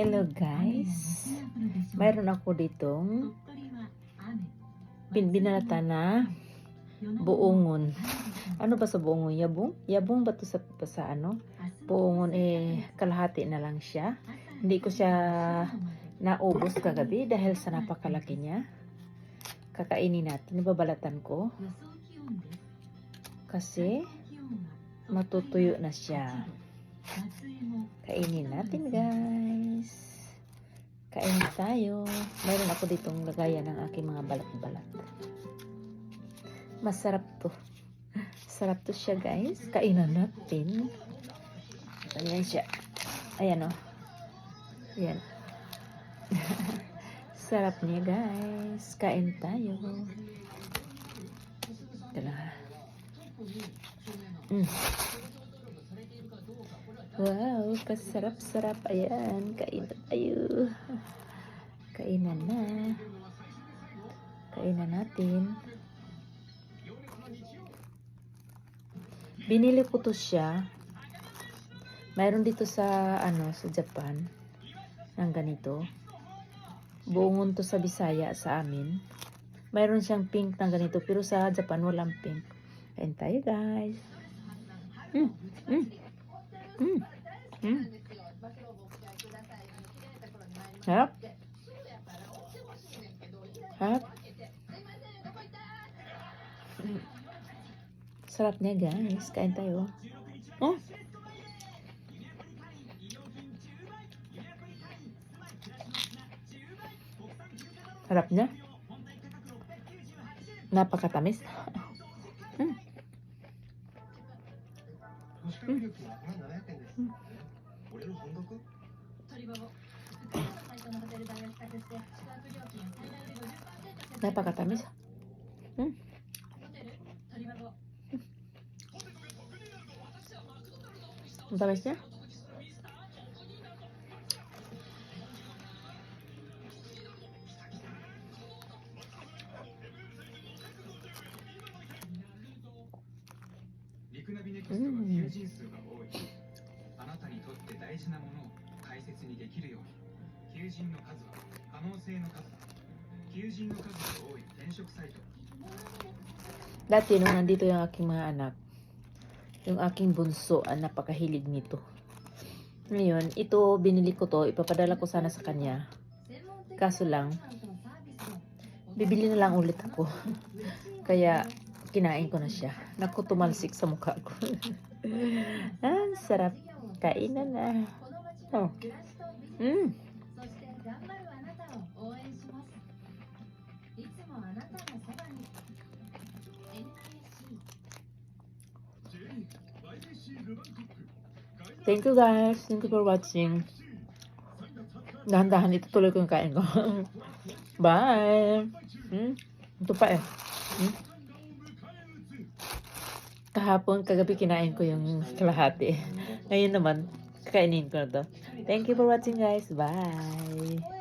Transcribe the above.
Hello guys, mayroon ako ditong binalata na buongon. Ano ba sa buongon? Yabong? Yabong ba to sa ano? Buongon kalahati na lang siya. Hindi ko siya naubos kagabi dahil sa napakalaki niya. Kakainin natin, babalatan ko. Kasi matutuyo na siya. Kainin natin guys. Kain tayo. Mayroon ako ditong lagayan ng aking mga balat-balat. Masarap to. Sarap to siya guys. Kainan natin. Ayan siya. Ayan o. Ayan. Sarap niya guys. Kain tayo. Wow, kasarap-sarap. Ayan, kain tayo. Kainan na. Kainan natin. Binili ko to siya. Mayroon dito sa sa Japan ng ganito. Buongon to sa Bisaya sa amin. Mayroon siyang pink na ganito pero sa Japan walang pink. Kain tayo guys. Harap. Harap. Sarap niya guys. Kain tayo. Oh. Sarap niya. Napakatamis. Napakatamis. Ang tamis niya. Dati nung nandito yung aking mga anak, yung aking bunso, napakahilig nito. Ngayon, ito binili ko to, ipapadala ko sana sa kanya. Kaso lang, bibili na lang ulit ako. Kaya kinain ko na siya. Naku, tumalsik sa mukha ko. Sarap. Kainan na. Oh. Thank you guys. Thank you for watching. Dahan-dahan ito tuloy ko yung kain ko. Bye. Ito pa eh. Kahapon, kagabi kinain ko yung kalahati. Ngayon naman, kakainin ko na to. Thank you for watching guys. Bye.